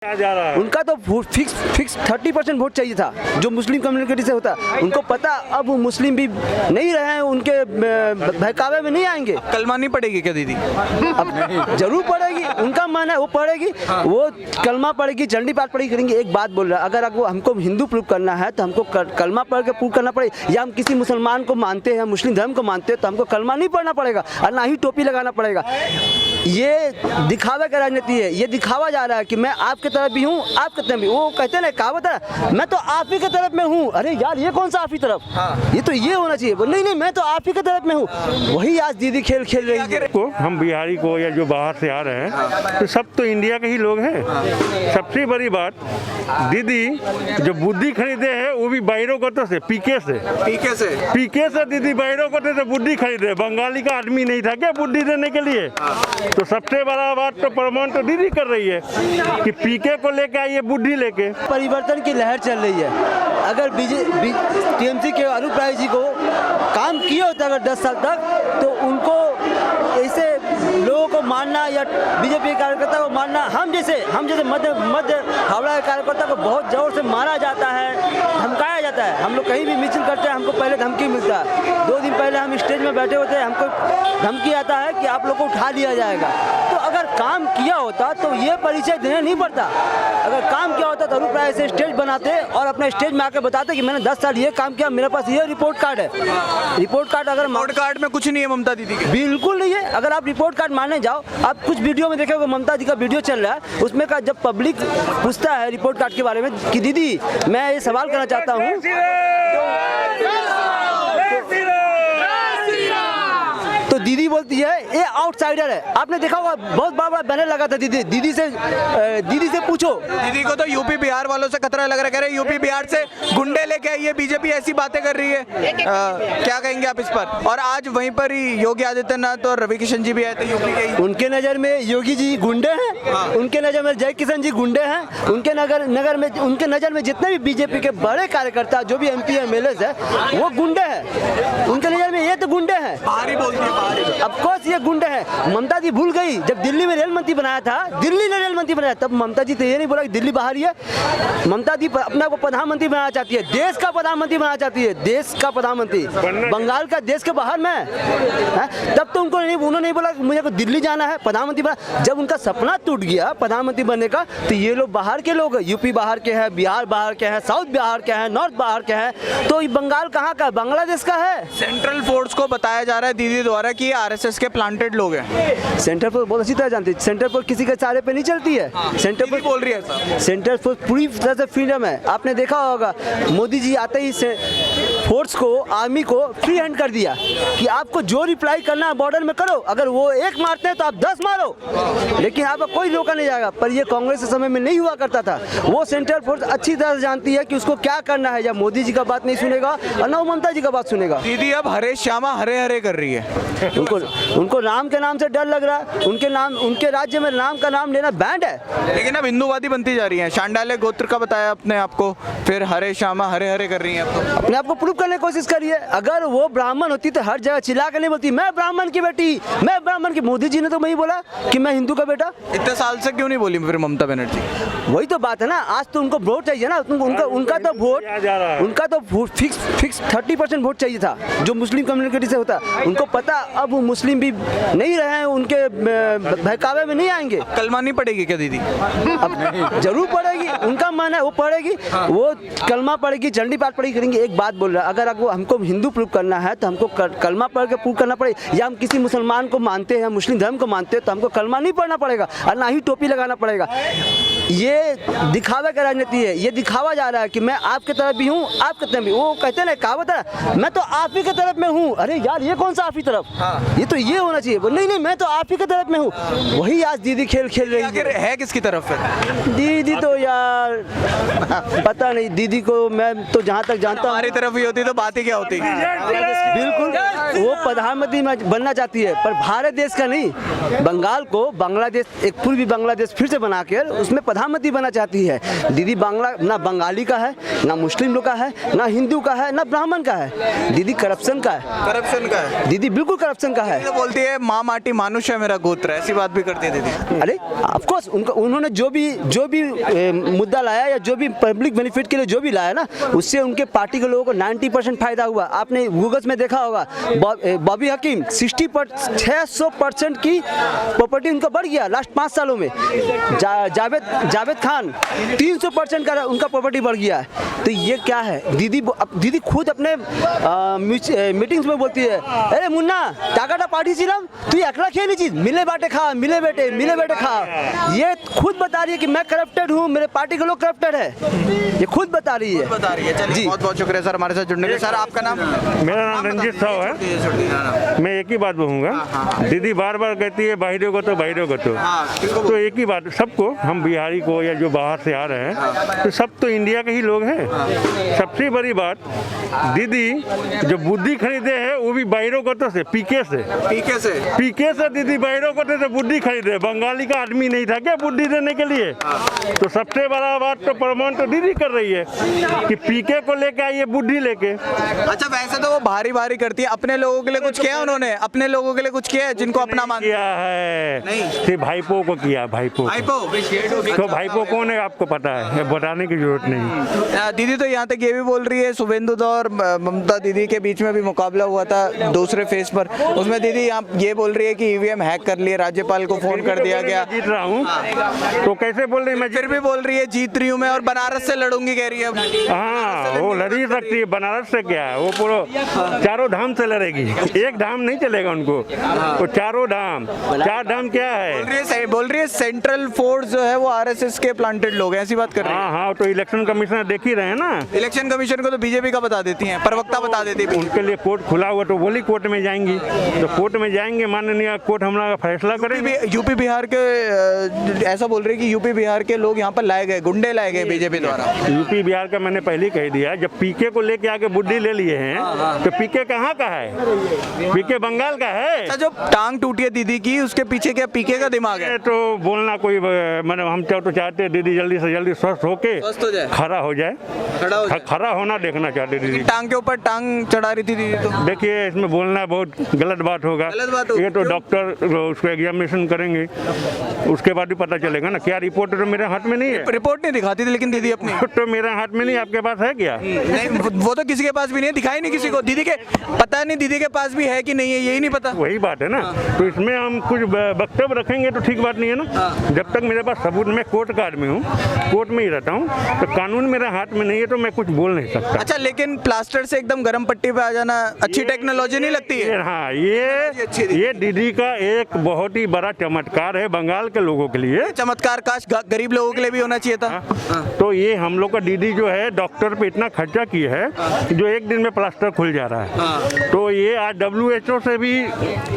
जा रहा है। उनका तो फिक्स 30% वोट चाहिए था जो मुस्लिम कम्युनिटी से होता। उनको पता अब वो मुस्लिम भी नहीं रहे हैं, उनके बहकावे में नहीं आएंगे। कलमा नहीं पड़ेगी क्या दीदी? अब जरूर पड़ेगी, उनका मन है वो पढ़ेगी। वो कलमा पढ़ेगी, चंडी पाठ पढ़ेगी करेंगी। एक बात बोल रहा है, अगर आपको हमको हिंदू प्रूव करना है तो हमको कलमा पढ़ के प्रूव करना पड़ेगा। या हम किसी मुसलमान को मानते हैं, मुस्लिम धर्म को मानते हैं, तो हमको कलमा नहीं पढ़ना पड़ेगा और ना ही टोपी लगाना पड़ेगा। ये दिखावे का राजनीति है। ये दिखावा जा रहा है कि मैं आपके तरफ भी हूँ, आपके तरफ भी। वो कहते हैं ना, कहावत है, मैं तो आप ही के तरफ में हूँ। अरे यार, ये कौन सा आप ही तरफ? ये तो ये होना चाहिए। नहीं, मैं तो आप ही के तरफ में हूँ। वही आज दीदी खेल खेल रही है। को हम बिहारी को या जो बाहर से आ रहे हैं तो सब तो इंडिया के ही लोग हैं। सबसे बड़ी बात, दीदी जो बुद्धि खरीदे हैं वो भी बैरोगतों से, पीके से दीदी बैरोगतों से बुद्धि खरीदे। बंगाली का आदमी नहीं था क्या बुद्धि देने के लिए? तो सबसे बड़ा बात तो प्रमाण तो दीदी कर रही है कि पीके को लेके आइए, बुद्धि लेके। परिवर्तन की लहर चल रही है। अगर टीएमसी के अनूप राय जी को काम किया होता अगर 10 साल तक, तो उनको ऐसे लोगों को मारना या बीजेपी कार्यकर्ता को मारना, हम जैसे मध्य हावड़ा के कार्यकर्ता को बहुत जोर से मारा जाता है, धमकाया जाता है। हम लोग कहीं भी मिছিল करते हैं, हमको पहले धमकी मिलता है। 2 दिन पहले हम स्टेज में बैठे होते हैं, हमको धमकी आता है कि आप लोग को उठा लिया जाएगा। तो अगर काम किया होता तो ये परिचय देने नहीं पड़ता। अगर काम किया होता तो अनूप राय से स्टेज बनाते और अपने स्टेज में आकर बताते कि मैंने 10 साल ये काम किया, मेरे पास ये रिपोर्ट कार्ड है। रिपोर्ट कार्ड अगर रिपोर्ट कार्ड में कुछ नहीं है ममता दीदी के? बिल्कुल नहीं है। अगर आप रिपोर्ट कार्ड मानने जाओ, आप कुछ वीडियो में देखोगे, ममता जी का वीडियो चल रहा है, उसमें का जब पब्लिक पूछता है रिपोर्ट कार्ड के बारे में कि दीदी मैं ये सवाल करना चाहता हूँ, तो दीदी बोलती है ये आउटसाइडर है। आपने देखा होगा बहुत बड़ा बैनर लगा था, दीदी से पूछो। दीदी को तो यूपी बिहार वालों से खतरा लग रहा है। कह रहे यूपी बिहार से गुंडे लेके आई है बीजेपी, ऐसी बातें कर रही है। क्या कहेंगे आप इस पर? और आज वहीं पर ही योगी आदित्यनाथ और रवि किशन जी भी आए थे यूपी के ही। उनके नज़र में योगी जी गुंडे हैं, उनके नज़र में जय किशन जी गुंडे हैं, उनके नज़र में जितने भी बीजेपी के बड़े कार्यकर्ता जो भी MP MLA है वो गुंडे हैं। उनके नज़र में ये तो गुंडे हैं, बाहरी बोलती है। ऑफकोर्स ये गुंडे हैं। ममता जी भूल गई जब दिल्ली में रेल मंत्री बनाया था, दिल्ली ने रेल मंत्री बनाया, तब ममता जी तो ये नहीं बोला कि दिल्ली बाहर ही है। ममता जी अपना को प्रधानमंत्री बनाना चाहती है, देश का प्रधानमंत्री बनाना चाहती है, देश का प्रधानमंत्री। बंगाल का देश के बाहर में है। तब तो उन्होंने नहीं बोला कि मुझे को दिल्ली जाना है, प्रधानमंत्री बना। जब उनका सपना टूट गया प्रधानमंत्री बनने का, तो ये लोग बाहर के लोग, यूपी बाहर के हैं, बिहार बाहर के हैं, साउथ बिहार के हैं, नॉर्थ बाहर के हैं। तो बंगाल कहाँ का? बांग्लादेश का है। सेंट्रल फोर्स को बताया जा रहा है दीदी द्वारा कि ये RSS के प्लांटेड लोग हैं। सेंट्रल फोर्स बहुत अच्छी तरह जानती है, सेंट्रल फोर्स किसी के सहारे पे नहीं चलती है। सेंट्रल फोर्स बोल रही है सर, सेंट्रल फोर्स पूरी तरह से फ्रीडम है। आपने देखा होगा मोदी जी आते ही फोर्स को, आर्मी को फ्री हैंड कर दिया कि आपको जो रिप्लाई करना है बॉर्डर में करो। अगर वो एक मारते हैं तो आप 10 मारो, लेकिन आपका कोई रोका नहीं जाएगा। पर ये कांग्रेस के समय में नहीं हुआ करता था। वो सेंट्रल फोर्स अच्छी तरह से जानती है कि उसको क्या करना है। या मोदी जी का बात नहीं सुनेगा और ना ममता जी का बात सुनेगा। दीदी अब हरे श्यामा हरे हरे कर रही है। उनको राम के नाम से डर लग रहा है। उनके राज्य में राम का नाम लेना बैंड है। लेकिन अब हिंदूवादी बनती जा रही है। शांडाले गोत्र का बताया अपने आपको, फिर हरे श्यामा हरे हरे कर रही है। अपने आपको प्रूव करने की कोशिश करिए। अगर वो ब्राह्मण होती तो हर जगह चिल्ला कर नहीं बोलती मैं ब्राह्मण की बेटी, मैं ब्राह्मण की। मोदी जी ने तो वही बोला कि मैं हिंदू का बेटा। इतने साल से क्यों नहीं बोली फिर ममता बनर्जी? वही तो बात है ना, आज तो उनको वोट चाहिए ना। उनका तो वोट फिक्स 30% वोट चाहिए था जो मुस्लिम कम्युनिटी से होता। उनको पता अब वो मुस्लिम भी नहीं रहे हैं, उनके बहकावे में नहीं आएंगे। कलमा नहीं पड़ेगी क्या दीदी? अब जरूर पढ़ेगी, उनका मन है वो पढ़ेगी। वो कलमा पढ़ेगी, चंडी पाठ पढ़ेगी करेंगी। एक बात बोल रहा है, अगर आपको हमको हिंदू प्रूव करना है तो हमको कलमा पढ़ के प्रूव करना पड़ेगा। या हम किसी मुसलमान को मानते हैं, मुस्लिम धर्म को मानते हैं, तो हमको कलमा नहीं पढ़ना पड़ेगा और ना ही टोपी लगाना पड़ेगा। ये दिखावे का राजनीति है। ये दिखावा जा रहा है कि मैं आपके तरफ भी हूँ, आपके तरफ भी। वो कहते हैं ना, कहावत है, मैं तो आप ही के तरफ में हूँ। अरे यार, ये कौन सा आप ही तरफ? ये तो ये होना चाहिए। नहीं, मैं तो आप ही के तरफ में हूँ। वही आज दीदी खेल खेल रही है। किसकी तरफ है दीदी? तो यार पता नहीं दीदी को। मैं तो जहाँ तक जानता हूँ, हमारी तरफ ही होती तो बात ही क्या होती। बिल्कुल, वो प्रधानमंत्री बनना चाहती है, पर भारत देश का नहीं, बंगाल को बांग्लादेश, एक पूर्वी बांग्लादेश फिर से बनाकर उसमें प्रधानमंत्री बनना चाहती है। दीदी बांग्ला ना बंगाली का है, ना मुस्लिम लोग का है, ना हिंदू का है, ना ब्राह्मण का है। दीदी करप्शन का है। करप्शन का है। दीदी बिल्कुल करप्शन का है। तो बोलती है माँ माटी मानुष है मेरा गोत्र, ऐसी बात भी करती है दीदी। अरे ऑफ कोर्स उन्होंने जो भी मुद्दा लाया या जो भी पब्लिक बेनिफिट के लिए जो भी लाया ना, उससे उनके पार्टी के लोगों को 90% फायदा हुआ। आपने गूगल में देखा होगा, बॉबी हकीम 600% की प्रॉपर्टी उनका बढ़ गया लास्ट 5 सालों में। जावेद खान 300% का उनका प्रॉपर्टी बढ़ गया है। तो ये क्या है? दीदी खुद अपने मीटिंग्स में बोलती है, अरे मुन्ना टाकाटा पार्टी सिलम तू अकेला खेली चीज मिले बाटे खा, मिले बेटे खा। ये खुद बता रही है कि मैं करप्टेड हूँ, मेरे पार्टी के लोग करप्टेड है। ये खुद बता रही है। चलिए बहुत बहुत शुक्रिया सर हमारे साथ जुड़ने के लिए। सर आपका नाम? मेरा नाम रंजीत साहू है। मैं एक ही बात बोलूँगा, दीदी बार बार कहती है बाहरों को तो एक ही बात, सबको, हम बिहारी को या जो बाहर से आ रहे हैं, तो सब तो इंडिया के ही लोग हैं। सबसे बड़ी बात, दीदी जो बुद्धि खरीदे है वो भी बाहरों को से पीके से दीदी बाहरों को से बुद्धि खरीदे। बंगाली का आदमी नहीं था क्या बुद्धि देने के लिए? तो सबसे बड़ा बात तो प्रमाण तो दीदी कर रही है कि पीके को लेके आई है बुद्धि लेके। अच्छा वैसे तो वो भारी करती है, अपने लोगों के लिए कुछ किया उन्होंने? अपने लोगों के लिए कुछ किया है जिनको अपना मान किया है? सिर्फ भाईपो को किया। भाईपो तो भाईपो कौन है आपको पता है, बताने की जरूरत नहीं। दीदी तो यहाँ तक ये भी बोल रही है, शुभेंदु और ममता दीदी के बीच में भी मुकाबला हुआ था दूसरे फेज पर, उसमें दीदी यहाँ ये बोल रही है कि ईवीएम हैक कर लिए, राज्यपाल को फोन कर दिया गया। जीत रहा हूँ तो कैसे बोल रही? मैं फिर भी बोल रही है जीत रही हूँ मैं, और बनारस से लड़ूंगी कह रही है। हाँ वो लड़ ही सकती है, बनारस से क्या है, वो पूरा चारों धाम से लड़ेगी। एक धाम नहीं चलेगा उनको, वो चारों धाम। 4 धाम क्या है? बोल रही है सेंट्रल फोर्स जो है वो आरएसएस के प्लांटेड लोग हैं, ऐसी बात कर रही है। हाँ तो इलेक्शन कमिश्नर देख ही रहे हैं ना। इलेक्शन कमीशन को तो बीजेपी का बता देती हैं, प्रवक्ता बता देती है। उनके लिए कोर्ट खुला हुआ तो बोली कोर्ट में जाएंगी, तो कोर्ट में जाएंगे, माननीय कोर्ट हमारा फैसला करेंगे। यूपी बिहार के ऐसा बोल रहे हैं कि यूपी बिहार के लोग यहाँ पर लाए गए, गुंडे लाए गए बीजेपी द्वारा। यूपी बिहार का मैंने पहले ही कह दिया, जब पीके को लेके आके बुद्धि ले लिए हैं तो पीके कहाँ का है? पीके बंगाल का है। अच्छा जो टांग टूटी है दीदी की, उसके पीछे क्या पीके का दिमाग है? तो बोलना कोई मतलब हम तो चाहते हैं दीदी जल्दी से जल्दी स्वस्थ होके खड़ा हो जाए, खड़ा होना देखना चाहते दीदी। टांग के ऊपर टांग चढ़ा रही थी दीदी। तो देखिए इसमें बोलना बहुत गलत बात होगा। ये तो डॉक्टर उसको एग्जामिनेशन करेंगे, उसके बाद ही पता चलेगा ना। क्या रिपोर्ट तो मेरे हाथ में नहीं है। रिपोर्ट नहीं दिखाती थी लेकिन दीदी अपनी तो मेरे हाथ में नहीं, आपके पास है क्या? नहीं वो तो किसी के पास भी नहीं है, दिखाई नहीं किसी को। दीदी के पता नहीं दीदी के पास भी है कि नहीं है, यही नहीं पता। वही बात है ना। तो इसमें हम कुछ वक्तव्य रखेंगे तो ठीक बात नहीं है ना। जब तक मेरे पास सबूत, मैं कोर्ट का आदमी हूँ, कोर्ट में ही रहता हूँ, तो कानून मेरे हाथ में नहीं है तो मैं कुछ बोल नहीं सकता। अच्छा लेकिन प्लास्टर से एकदम गर्म पट्टी पे आ जाना अच्छी टेक्नोलॉजी नहीं लगती है? हाँ ये दीदी का एक बहुत ही बड़ा चमत्कार है बंगाल के लोगों के लिए। चमत्कार काश गरीब लोगों के लिए भी होना चाहिए था। तो ये हम लोग का दीदी जो है डॉक्टर पे इतना खर्चा की है जो एक दिन में प्लास्टर खुल जा रहा है। तो ये आज WHO से भी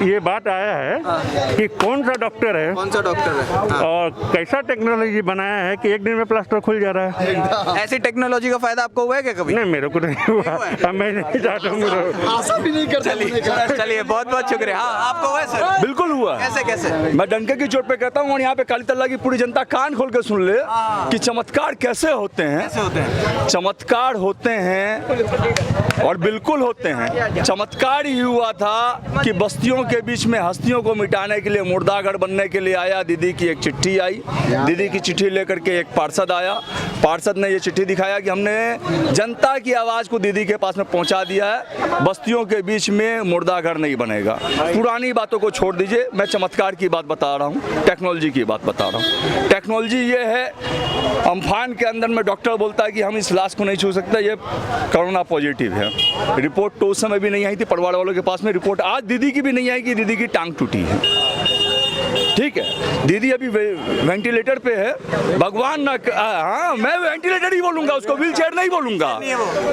ये बात आया है कि कौन सा डॉक्टर है और कैसा टेक्नोलॉजी बनाया है कि एक दिन में प्लास्टर खुल जा रहा है। ऐसी टेक्नोलॉजी का फायदा आपको हुआ है क्या कभी? नहीं मेरे को नहीं हुआ, मैं नहीं चाहता हूँ। आशा भी नहीं कर सकते। चलिए बहुत बहुत शुक्रिया। हाँ आपको हुआ है सर? बिल्कुल हुआ। कैसे? मैं डंके की चोट पे कहता हूँ और यहाँ पे काली तल्ला की पूरी जनता कान खोल के सुन ले कि चमत्कार कैसे होते हैं। चमत्कार होते हैं और बिल्कुल होते हैं। चमत्कार ही हुआ था कि बस्तियों के बीच में हस्तियों को मिटाने के लिए, मुर्दागढ़ बनने के लिए आया। दीदी की एक चिट्ठी आई, दीदी की चिट्ठी लेकर के एक पार्षद आया। पार्षद ने ये चिट्ठी दिखाया कि हमने जनता की आवाज़ को दीदी के पास में पहुंचा दिया है, बस्तियों के बीच में मुर्दागढ़ नहीं बनेगा। पुरानी बातों को छोड़ दीजिए, मैं चमत्कार की बात बता रहा हूँ, टेक्नोलॉजी की बात बता रहा हूँ। टेक्नोलॉजी ये है, अम्फान के अंदर में डॉक्टर बोलता है कि हम इस लाश को नहीं छू सकते, ये कोरोना पॉजिटिव है। रिपोर्ट तो उस समय भी नहीं आई थी, पटवाड़ वालों के पास में रिपोर्ट आज दीदी की भी नहीं आई कि दीदी की टांग टूटी है। ठीक है, दीदी अभी वेंटिलेटर पे है। भगवान ना हाँ मैं वेंटिलेटर ही बोलूंगा उसको, व्हील चेयर नहीं बोलूंगा।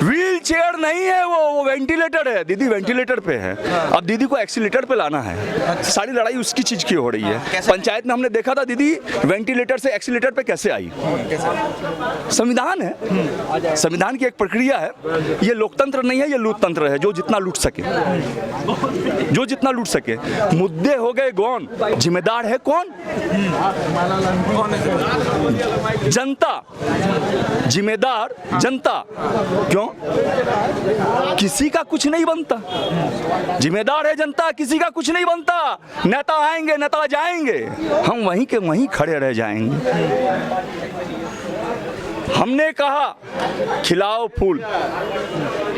व्हील चेयर नहीं है वो वेंटिलेटर है। दीदी वेंटिलेटर पे है, अब दीदी को एक्सीलेटर पे लाना है। सारी लड़ाई उसकी चीज की हो रही है। पंचायत में हमने देखा था दीदी वेंटिलेटर से एक्सीलेटर पे कैसे आई। संविधान है, संविधान की एक प्रक्रिया है। ये लोकतंत्र नहीं है, ये लूटतंत्र है। जो जितना लूट सके, जो जितना लूट सके। मुद्दे हो गए गौन, जिम्मेदार है कौन? जनता। जिम्मेदार जनता। क्यों? किसी का कुछ नहीं बनता। जिम्मेदार है जनता, किसी का कुछ नहीं बनता। नेता आएंगे, नेता जाएंगे, हम वहीं के वहीं खड़े रह जाएंगे। हमने कहा खिलाओ फूल,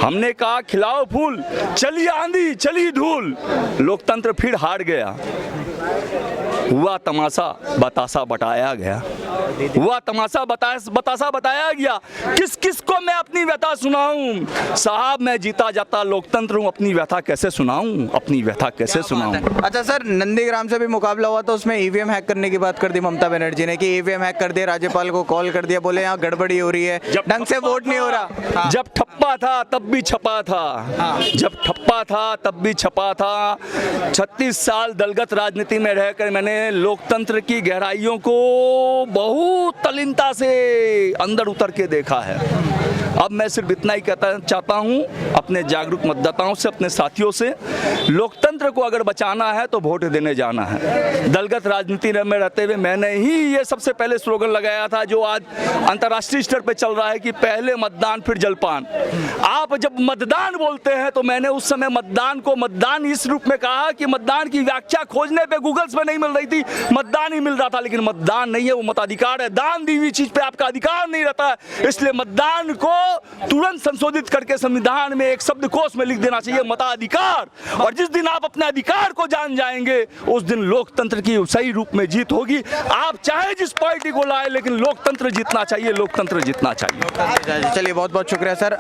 हमने कहा खिलाओ फूल, चली आंधी चली धूल, लोकतंत्र फिर हार गया। हुआ तमाशा बतासा बताया गया, हुआ तमाशा बतासा बताया गया। किस किस को मैं अपनी व्यथा सुनाऊं? साहब मैं जीता जाता लोकतंत्र हूं, अपनी व्यथा कैसे सुनाऊं? अपनी व्यथा कैसे सुनाऊं? अच्छा सर, नंदीग्राम से भी मुकाबला हुआ तो उसमें ईवीएम हैक करने की बात कर दी ममता बनर्जी ने कि ईवीएम हैक कर दिया, राज्यपाल को कॉल कर दिया, बोले यहाँ गड़बड़ी हो रही है, ढंग से वोट नहीं हो रहा। जब ठप्पा था तब भी छपा था, जब ठप्पा था तब भी छपा था। 36 साल दलगत राजनीति में रहकर मैंने लोकतंत्र की गहराइयों को बहुत तल्लीनता से अंदर उतर के देखा है। अब मैं सिर्फ इतना ही कहता चाहता हूं अपने जागरूक मतदाताओं से, अपने साथियों से, लोकतंत्र को अगर बचाना है तो वोट देने जाना है। दलगत राजनीति में रहते हुए मैंने ही ये सबसे पहले स्लोगन लगाया था जो आज अंतर्राष्ट्रीय स्तर पे चल रहा है कि पहले मतदान फिर जलपान। आप जब मतदान बोलते हैं तो मैंने उस समय मतदान को मतदान इस रूप में कहा कि मतदान की व्याख्या खोजने पे गूगल्स पे नहीं मिल रही थी, मतदान ही मिल रहा था। लेकिन मतदान नहीं है, वो मताधिकार है। दान दी हुई चीज पे आपका अधिकार नहीं रहता है, इसलिए मतदान को तुरंत संशोधित करके संविधान में एक शब्दकोश में लिख देना चाहिए मताधिकार। और जिस दिन आप अपने अधिकार को जान जाएंगे उस दिन लोकतंत्र की सही रूप में जीत होगी। आप चाहे जिस पार्टी को लाए, लेकिन लोकतंत्र जीतना चाहिए, लोकतंत्र जीतना चाहिए। चलिए बहुत बहुत शुक्रिया सर।